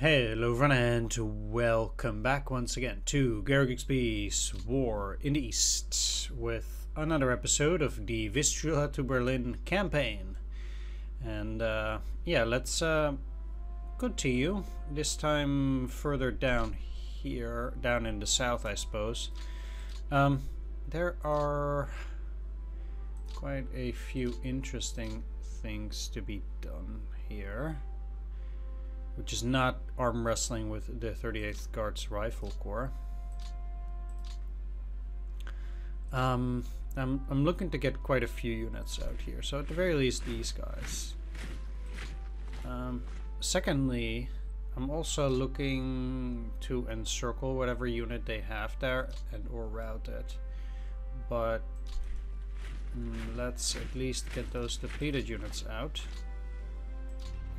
Hello everyone and welcome back once again to Gary Grigsby's War in the East with another episode of the Vistula to Berlin campaign. And yeah, let's continue, this time further down here, down in the south I suppose. There are quite a few interesting things to be done here, which is not arm wrestling with the 38th Guards Rifle Corps. I'm looking to get quite a few units out here, so at the very least these guys. Secondly, I'm also looking to encircle whatever unit they have there and or route it. But let's at least get those depleted units out.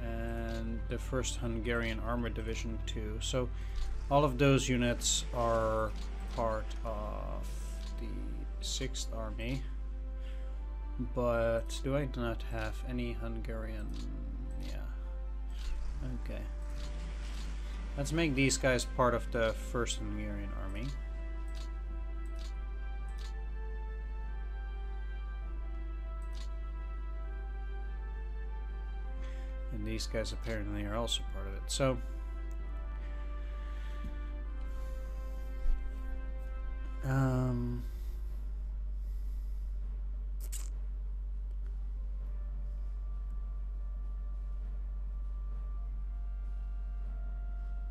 And the 1st Hungarian Armored Division too. So all of those units are part of the 6th Army. But do I not have any Hungarian? Yeah. Okay. Let's make these guys part of the 1st Hungarian Army. And these guys apparently are also part of it. So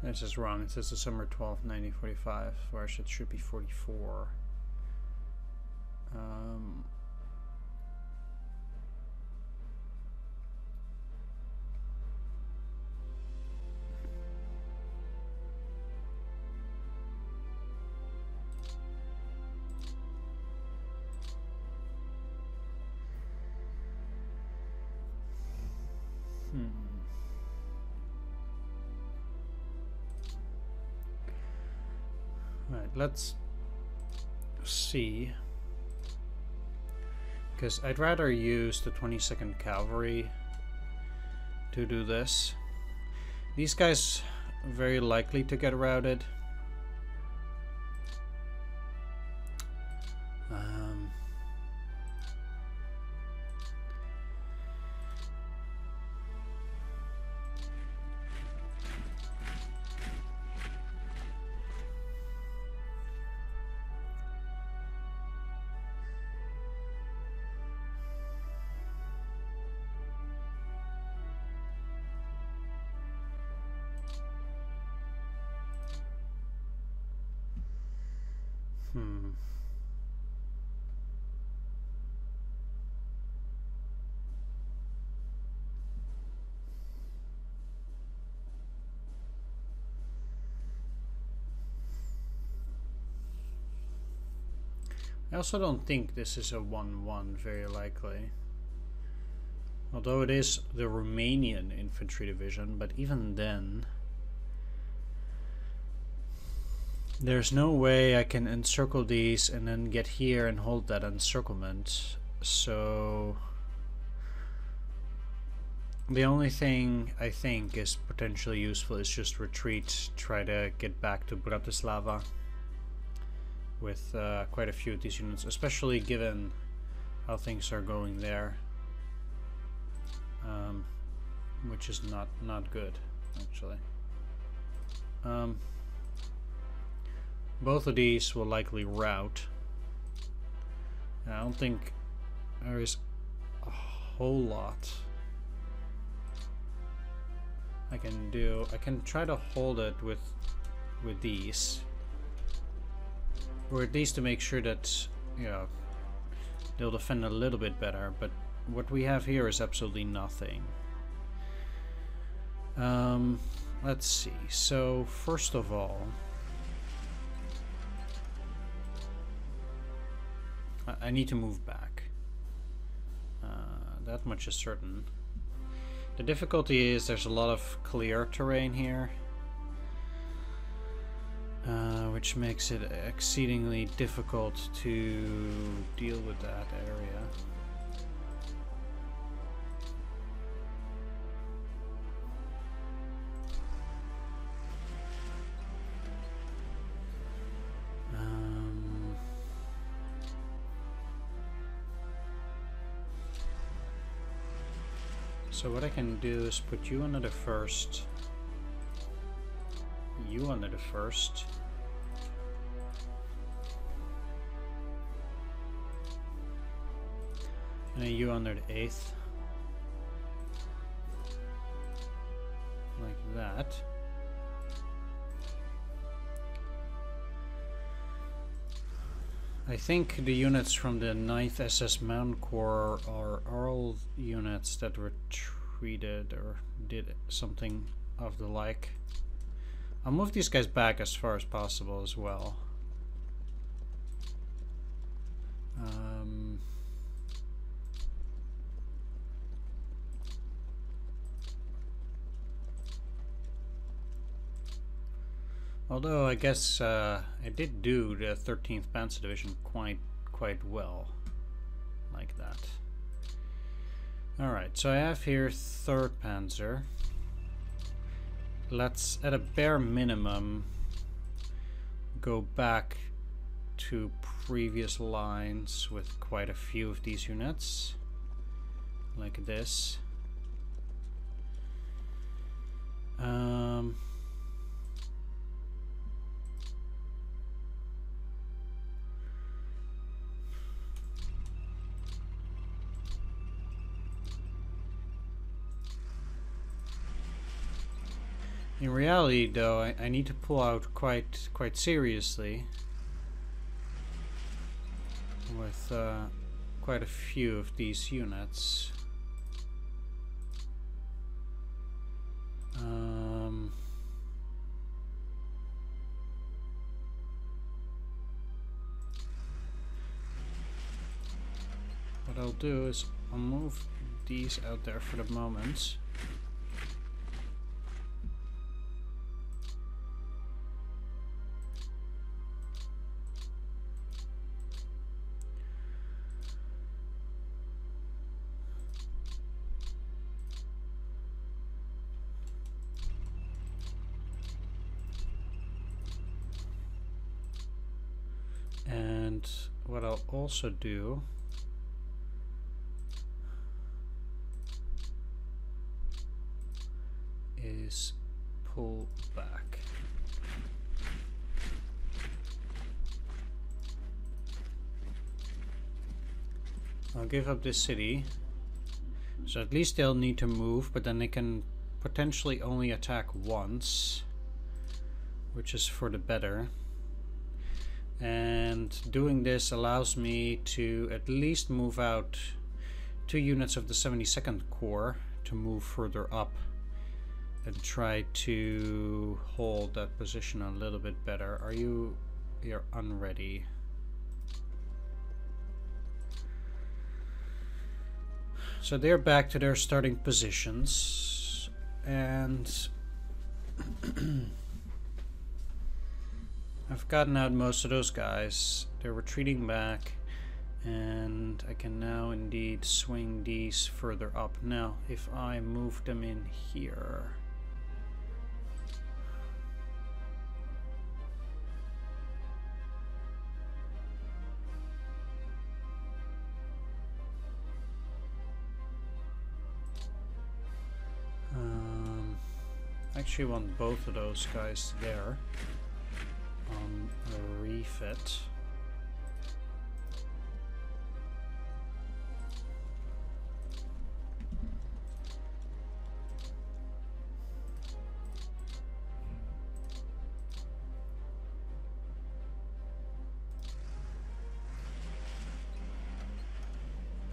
this is wrong. It says December 12th, 1945, where it should be 44. Right, let's see, because I'd rather use the 22nd Cavalry to do this. These guys are very likely to get routed. I also don't think this is a 1-1 very likely. Although it is the Romanian Infantry Division, but even then there's no way I can encircle these and then get here and hold that encirclement. So the only thing I think is potentially useful is just retreat, try to get back to Bratislava with quite a few of these units, especially given how things are going there, which is not good actually. Both of these will likely rout. I don't think there is a whole lot I can do. I can try to hold it with these, or at least to make sure that, you know, they'll defend a little bit better, but what we have here is absolutely nothing. Let's see. So first of all, I need to move back. That much is certain. The difficulty is there's a lot of clear terrain here, which makes it exceedingly difficult to deal with that area. So what I can do is put you under the first, you under the first, and then you under the 8th, like that. I think the units from the 9th SS Mountain Corps are all units that retreated or did something of the like. I'll move these guys back as far as possible as well. Although I guess I did do the 13th Panzer Division quite well, like that. Alright, so I have here 3rd Panzer. Let's, at a bare minimum, go back to previous lines with quite a few of these units, like this. In reality, though, I need to pull out quite seriously with quite a few of these units. What I'll do is I'll move these out there for the moment. And what I'll also do is pull back. I'll give up this city, so at least they'll need to move, but then they can potentially only attack once, which is for the better. And doing this allows me to at least move out 2 units of the 72nd Corps to move further up and try to hold that position a little bit better. You're unready. So they're back to their starting positions, and I've gotten out most of those guys. They're retreating back, and I can now indeed swing these further up. Now, if I move them in here, I actually want both of those guys there on a refit.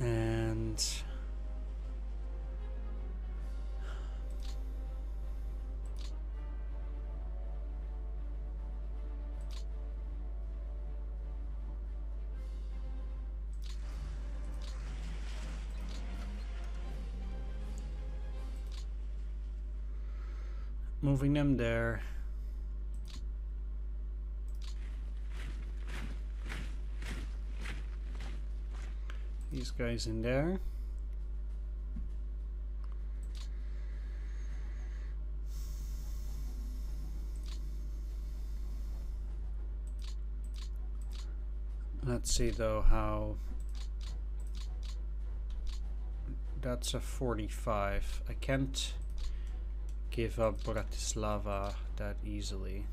And moving them there. These guys in there. Let's see though how that's a 45. I can't give up Bratislava that easily.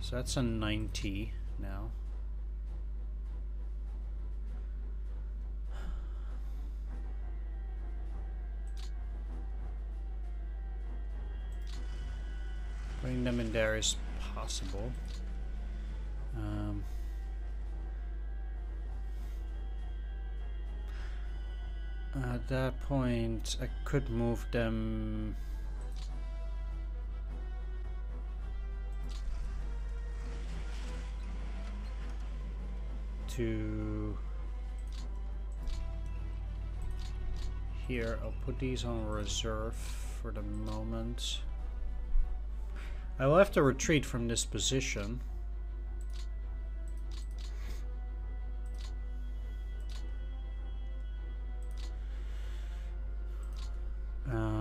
So that's a 90 now. Putting them in there is possible. At that point, I could move them to here. I'll put these on reserve for the moment. I will have to retreat from this position.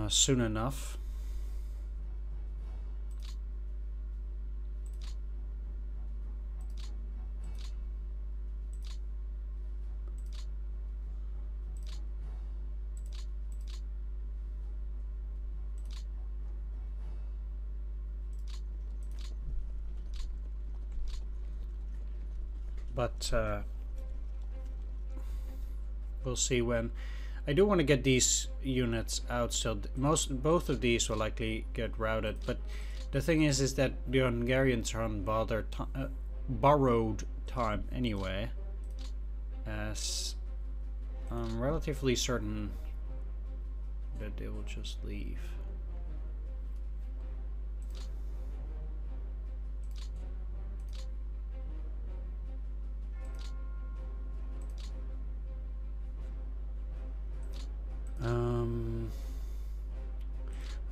Soon enough. But we'll see when. I do want to get these units out, so both of these will likely get routed. But the thing is that the Hungarians are on borrowed time anyway, as I'm relatively certain that they will just leave.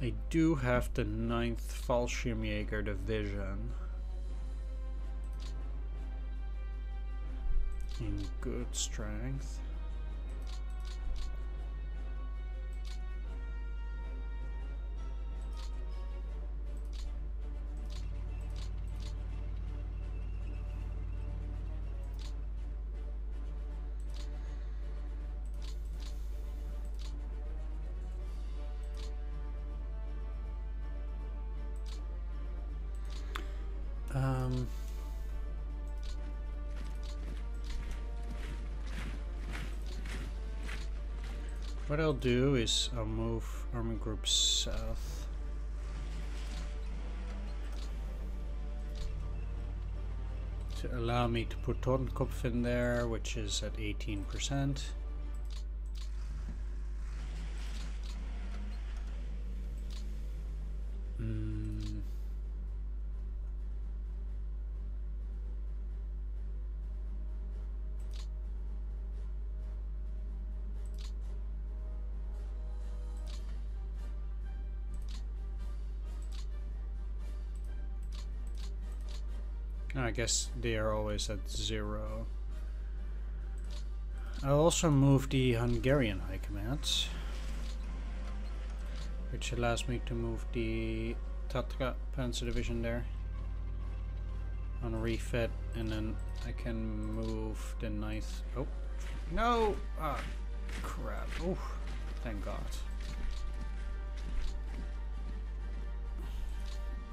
I do have the 9th Fallschirmjäger Division in good strength. What I'll do is I'll move army groups south. To allow me to put Totenkopf in there, which is at 18%. I guess they are always at 0. I'll also move the Hungarian High Command, which allows me to move the Tatra Panzer Division there on refit, and then I can move the 9th. Oh, no! Ah, crap. Oh, thank God.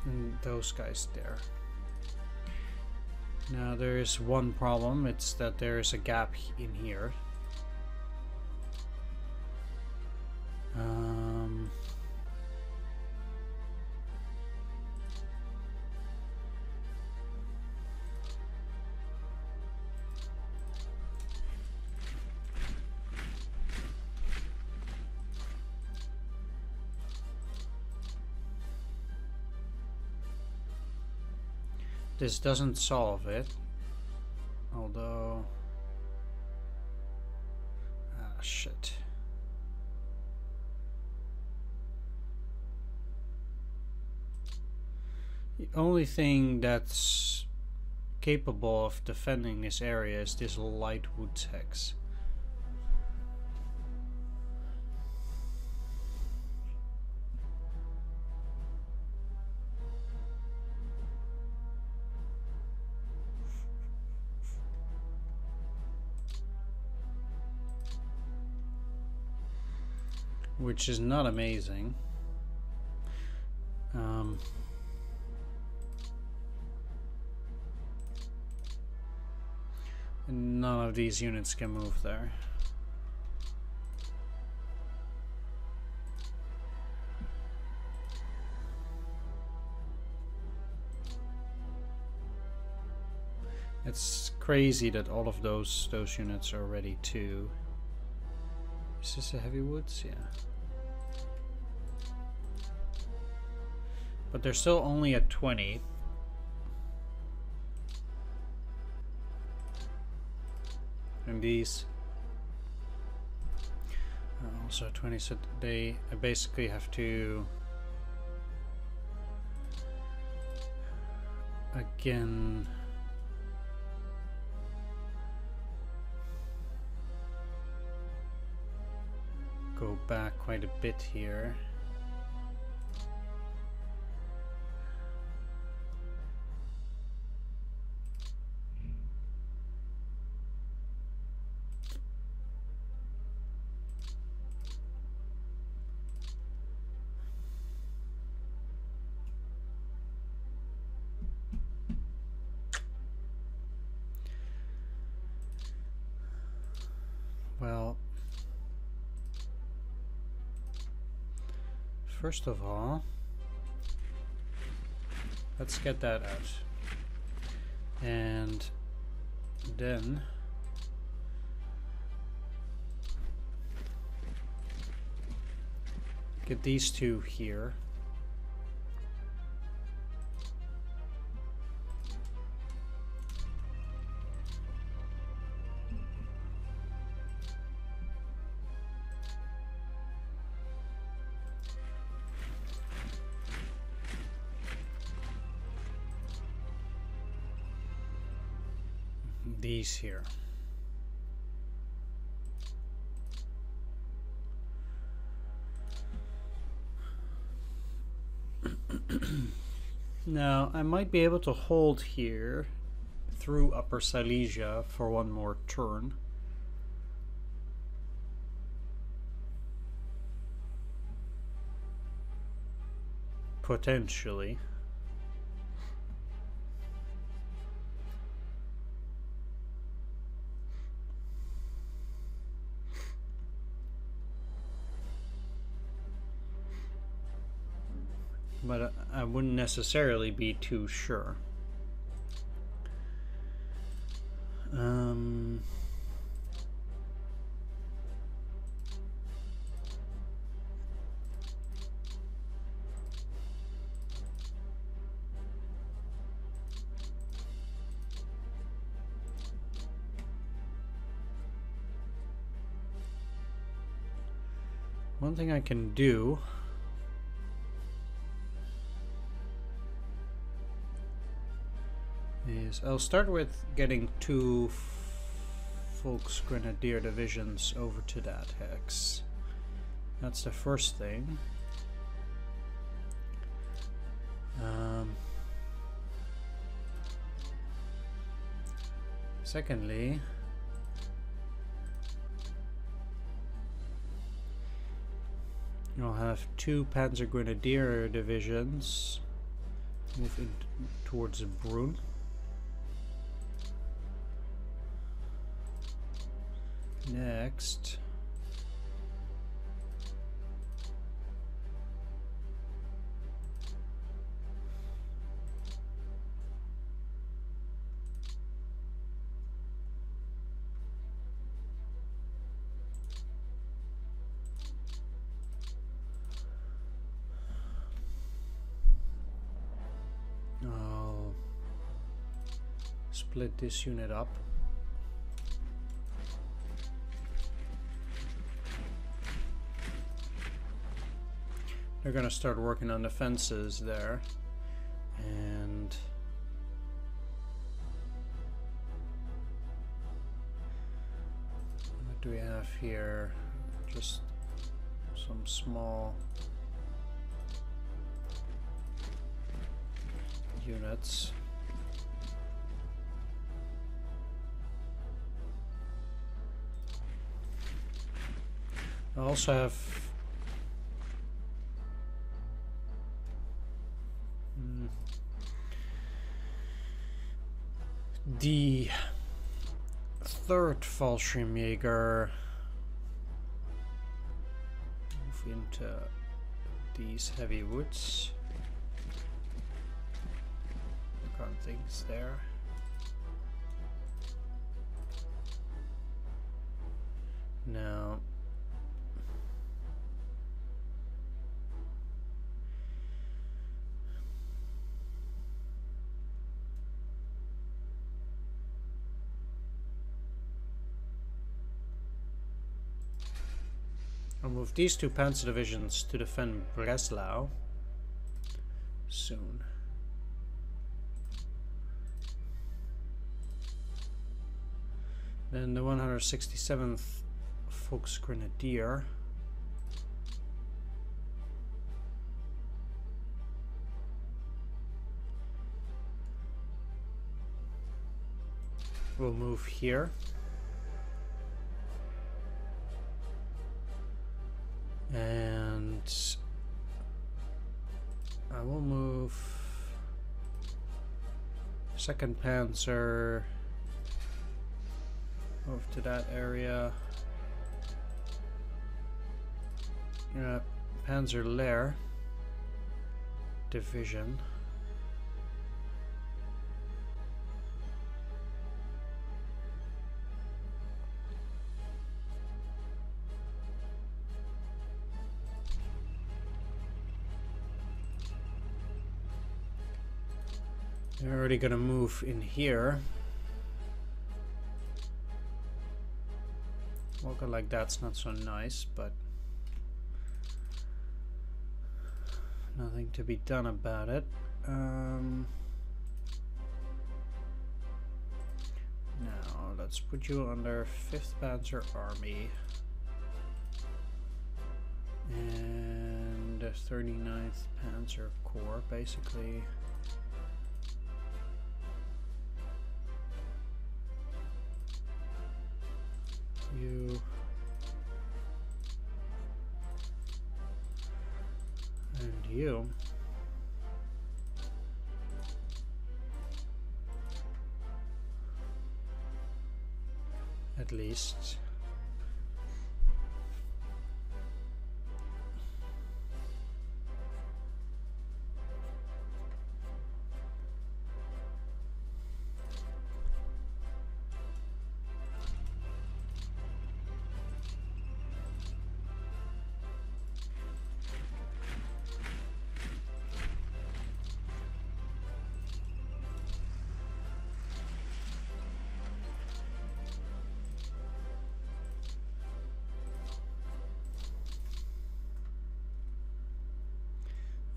And those guys there. Now there is one problem, it's that there is a gap in here. This doesn't solve it, although... Ah, shit. The only thing that's capable of defending this area is this light wood hex. which is not amazing. And none of these units can move there. It's crazy that all of those units are ready too. Is this a heavy woods? Yeah. But they're still only at 20. And these are also 20, so they basically have to again go back quite a bit here. Well, first of all, let's get that out. And then get these two here. These here. Now, I might be able to hold here through Upper Silesia for one more turn. Potentially. But I wouldn't necessarily be too sure. One thing I can do is I'll start with getting 2 Volksgrenadier divisions over to that hex. That's the first thing. Secondly, you'll have 2 Panzer Grenadier divisions move in towards Brunn. Next, I'll split this unit up. They're gonna start working on the fences there, and what do we have here? Just some small units. I also have The third Fallschirmjäger move into these heavy woods. Work on things there. Now I'll move these two panzer divisions to defend Breslau soon. Then the 167th Volksgrenadier will move here. And I will move 2nd Panzer over to that area. Panzer Lehr division. They're already gonna move in here. Walking like that's not so nice, but nothing to be done about it. Now let's put you under 5th Panzer Army and the 39th Panzer Corps, basically. You and you. At least.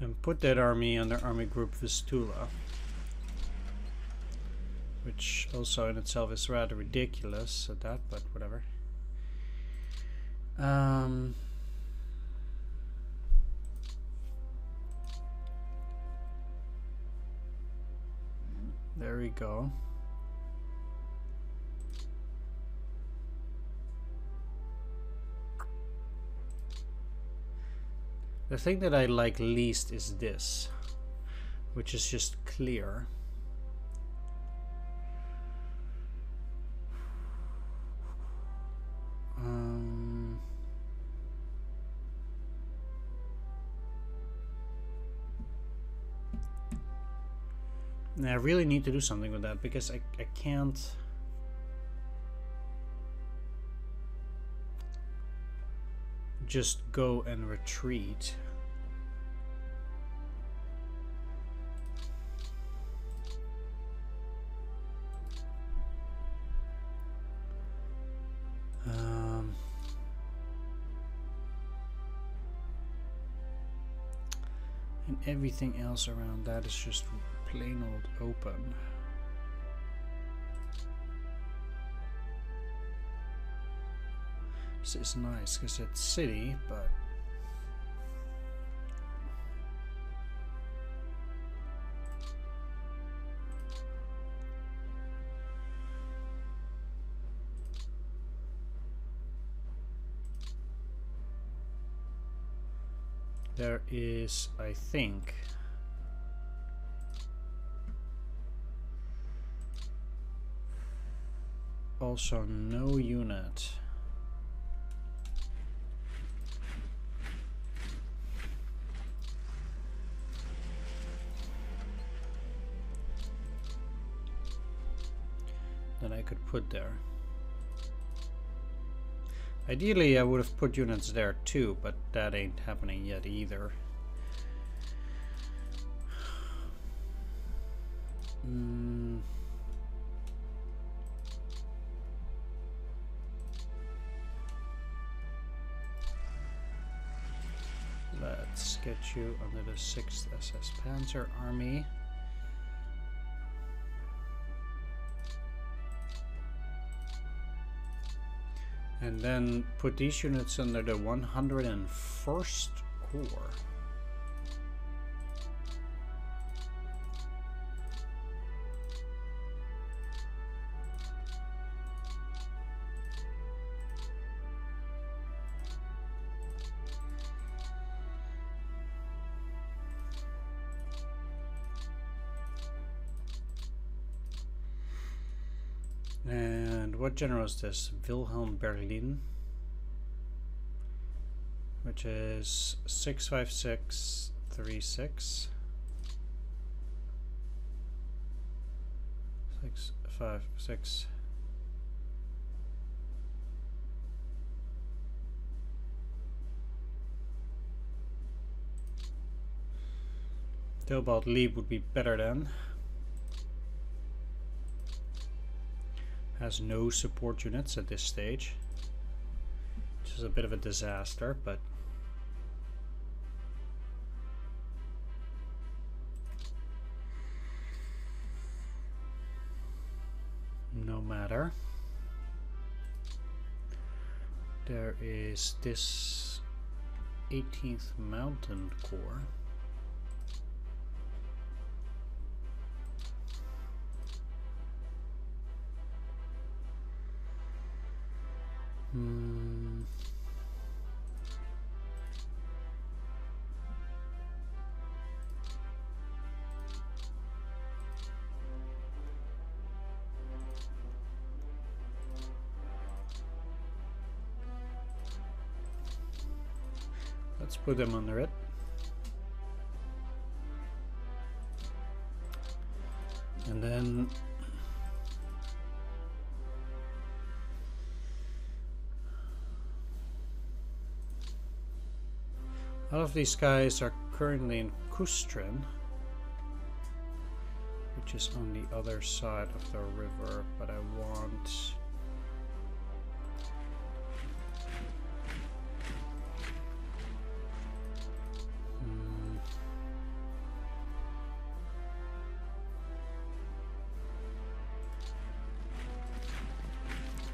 And put that army under Army Group Vistula, which also in itself is rather ridiculous at that, but whatever. There we go. The thing that I like least is this, which is just clear. I really need to do something with that because I can't. Just go and retreat. And everything else around that is just plain old open. This is nice because it's city, but there is, I think, also no unit. That I could put there. Ideally, I would have put units there too, but that ain't happening yet either. Let's get you under the 6th SS Panzer Army. And then put these units under the 101st Corps. And what general is this? Wilhelm Berlin, which is 65636. 656. Theobald Lieb would be better then. Has no support units at this stage, which is a bit of a disaster, but no matter. There is this 18th Mountain Corps. Let's put them under it. And then all of these guys are currently in Kustrin, which is on the other side of the river, but I want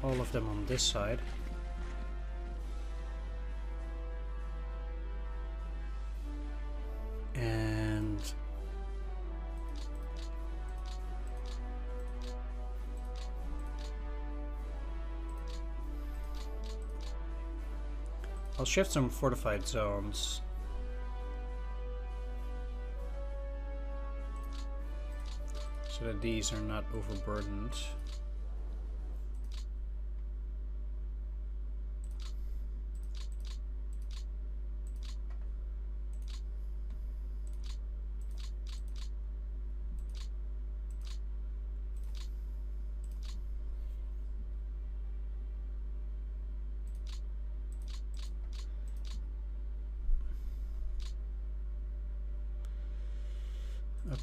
all of them on this side. And I'll shift some fortified zones. So that these are not overburdened.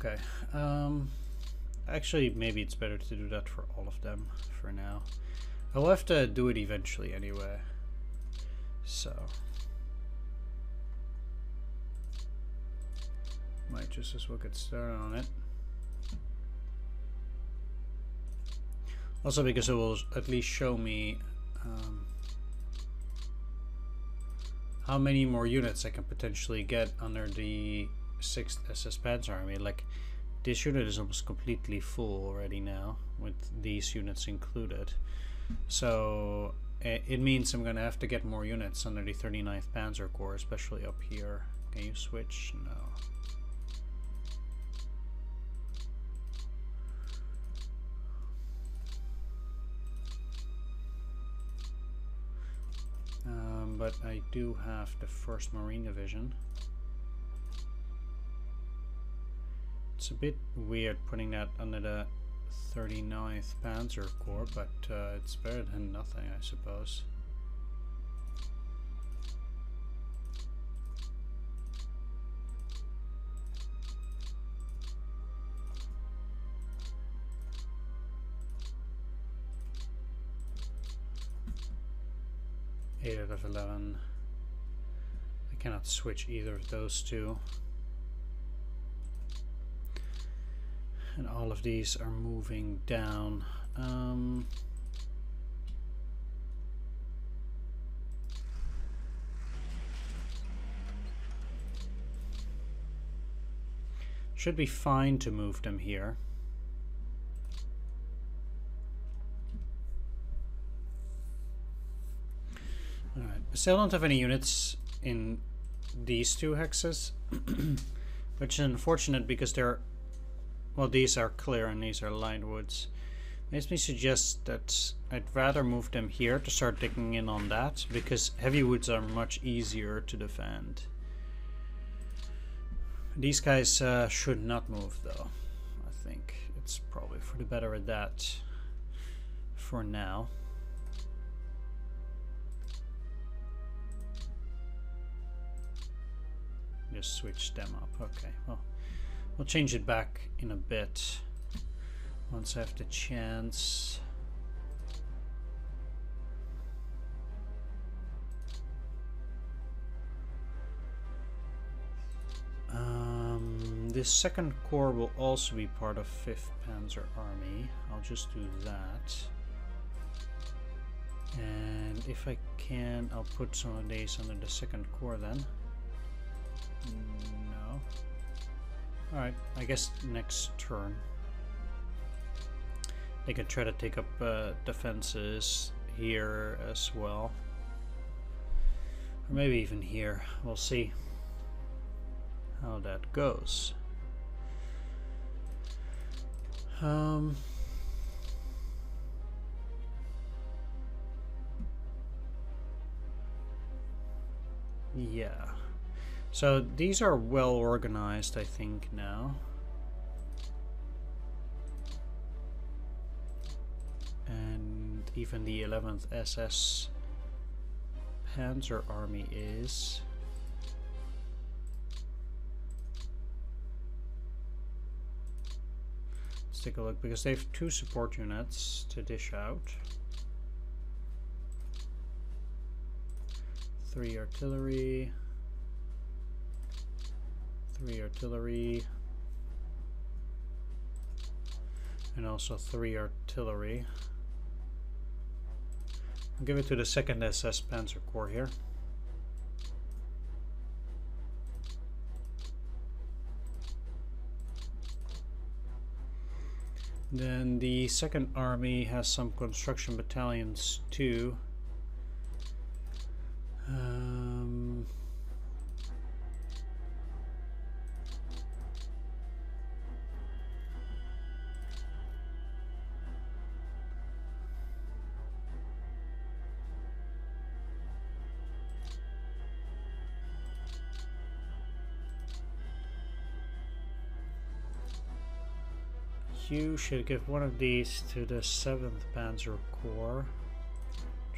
Okay, actually maybe it's better to do that for all of them for now. I'll have to do it eventually anyway, so might just as well get started on it. Also because it will at least show me how many more units I can potentially get under the 6th SS Panzer Army. Like, this unit is almost completely full already now, with these units included. So it means I'm gonna have to get more units under the 39th Panzer Corps, especially up here. Can you switch? No. but I do have the 1st Marine Division. It's a bit weird putting that under the 39th Panzer Corps, but it's better than nothing, I suppose. Eight out of 11. I cannot switch either of those two. And all of these are moving down. Should be fine to move them here. Alright, I still don't have any units in these 2 hexes, which is unfortunate because they're, well, these are clear and these are lined woods. Makes me suggest that I'd rather move them here to start digging in on that, because heavy woods are much easier to defend. These guys should not move though. I think it's probably for the better at that for now. Just switch them up. Okay, well, we'll change it back in a bit once I have the chance. This 2nd Corps will also be part of 5th Panzer Army. I'll just do that. And if I can, I'll put some of these under the 2nd Corps then. No. Alright, I guess next turn they can try to take up defenses here as well. Or maybe even here. We'll see how that goes. Yeah. So these are well organized, I think, now. And even the 11th SS Panzer Army is. Let's take a look, because they have 2 support units to dish out. 3 artillery. 3 artillery. And also 3 artillery. I'll give it to the 2nd SS Panzer Corps here. Then the 2nd Army has some construction battalions too. You should give one of these to the 7th Panzer Corps,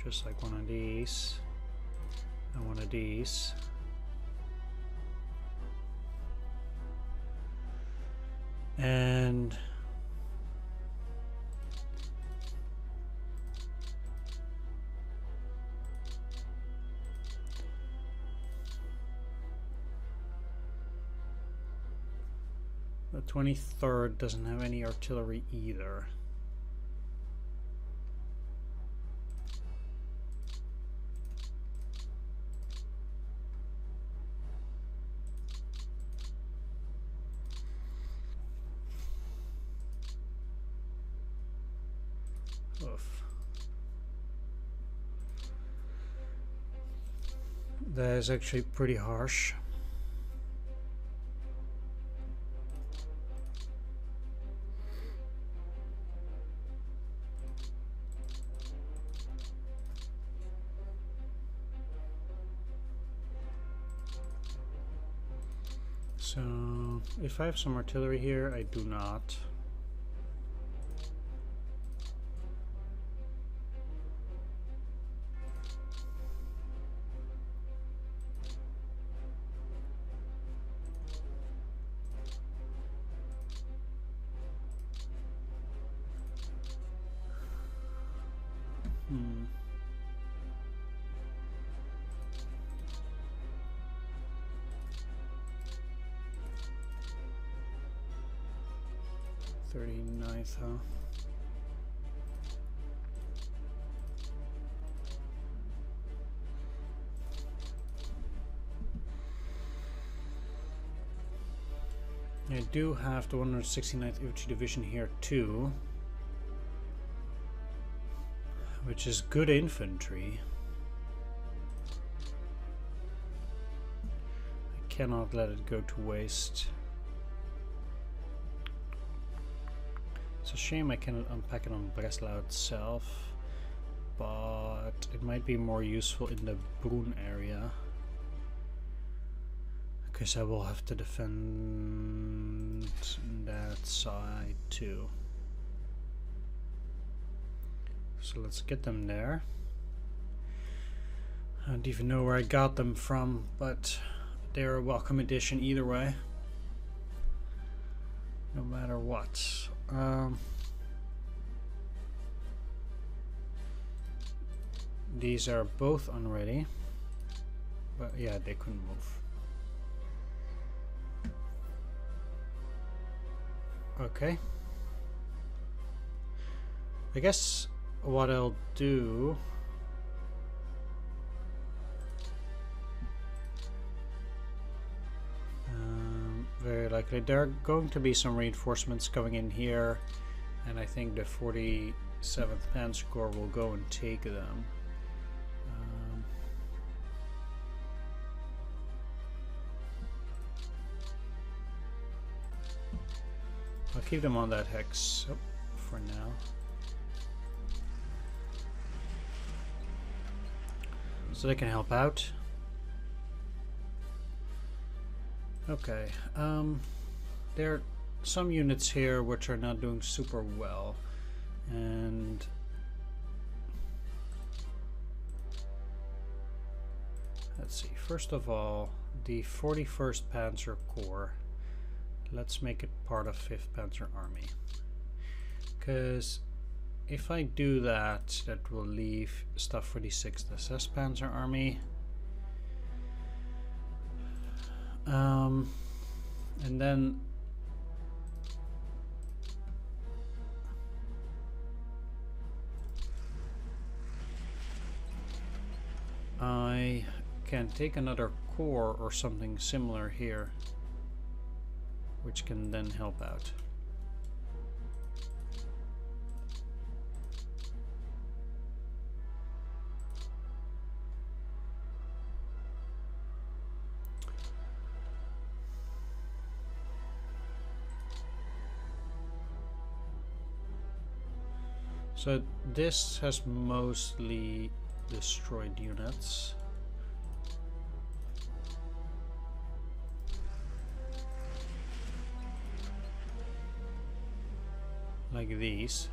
just like one of these, and one of these. And the 23rd doesn't have any artillery either. Oof. That is actually pretty harsh. So, if I have some artillery here, I do not. Hmm. Thirty-ninth, huh? I do have the 169th Infantry Division here too, which is good infantry. I cannot let it go to waste. It's a shame I cannot unpack it on Breslau itself, but it might be more useful in the Brunn area, because I will have to defend that side too. So let's get them there. I don't even know where I got them from, but they're a welcome addition either way, no matter what. These are both unready, but yeah, they couldn't move. Okay, I guess what I'll do, very likely there are going to be some reinforcements coming in here, and I think the 47th Panzer Corps will go and take them. I'll keep them on that hex for now. So they can help out. Okay, there are some units here which are not doing super well, and let's see, first of all, the 41st Panzer Corps, let's make it part of 5th Panzer Army, because if I do that, that will leave stuff for the 6th SS Panzer Army. And then I can take another corps or something similar here, which can then help out. So this has mostly destroyed units. Like these.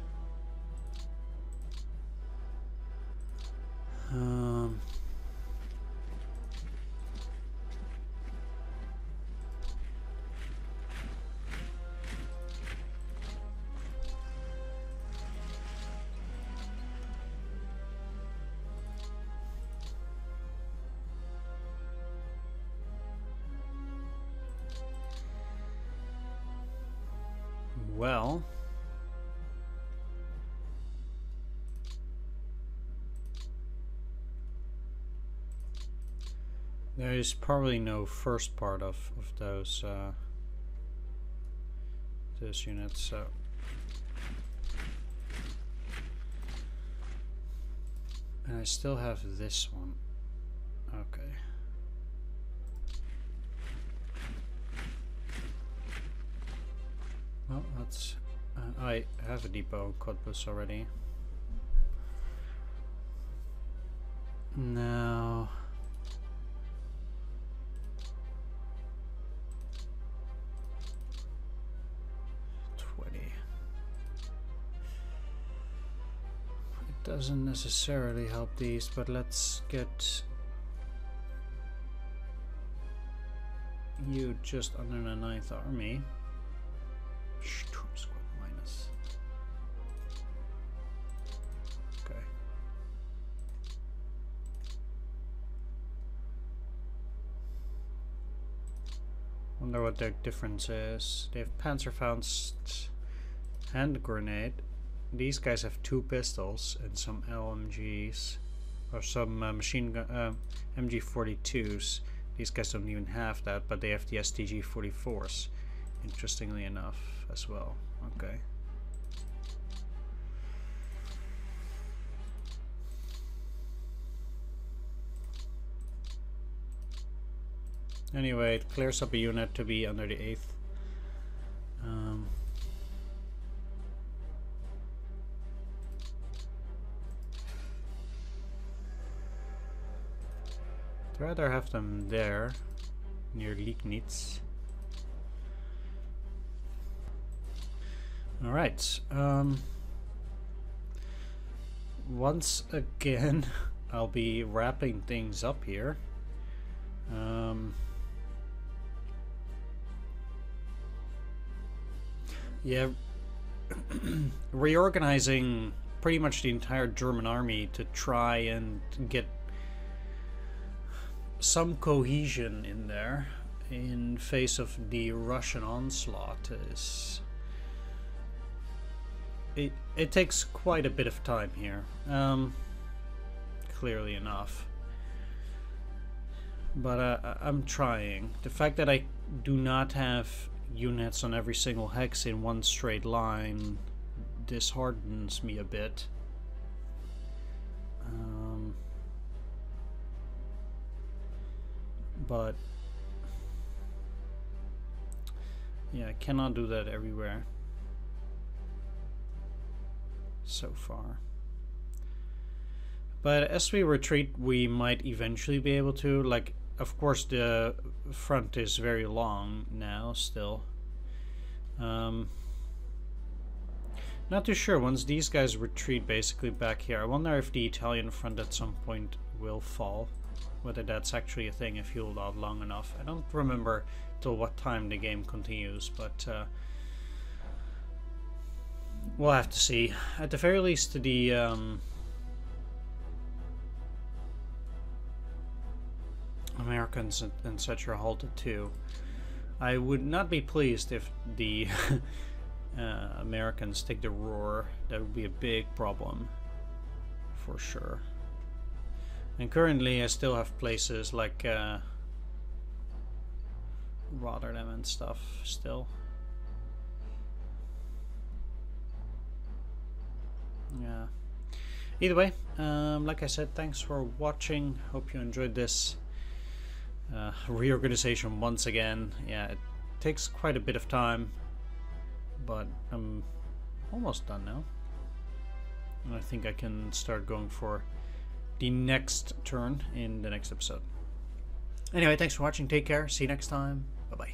Well, there is probably no first part of those units, so and I still have this one. Okay. Well, that's I have a depot Cottbus already. Now doesn't necessarily help these, but let's get you just under the 9th Army. Sturm Squad minus. Okay. Wonder what their difference is. They have Panzerfaust hand grenade. These guys have 2 pistols and some LMGs, or some machine gun MG42s. These guys don't even have that, but they have the STG-44s, interestingly enough, as well. Okay. Anyway, it clears up a unit to be under the 8th. I'd rather have them there, near Liegnitz. Alright, once again, I'll be wrapping things up here. Yeah, reorganizing pretty much the entire German army to try and get some cohesion in there in face of the Russian onslaught is... It takes quite a bit of time here, clearly enough. But I'm trying. The fact that I do not have units on every single hex in one straight line disheartens me a bit. But yeah, I cannot do that everywhere so far. But as we retreat, we might eventually be able to, like, of course the front is very long now still. Not too sure once these guys retreat basically back here. I wonder if the Italian front at some point will fall. Whether that's actually a thing if you hold out long enough. I don't remember till what time the game continues, but we'll have to see. At the very least, the Americans and such are halted too. I would not be pleased if the Americans take the Ruhr. That would be a big problem, for sure. And currently I still have places like Rotterdam and stuff still. Yeah. Either way, like I said, thanks for watching. Hope you enjoyed this reorganization once again. Yeah, it takes quite a bit of time, but I'm almost done now. And I think I can start going for the next turn in the next episode. Anyway, thanks for watching. Take care. See you next time. Bye-bye.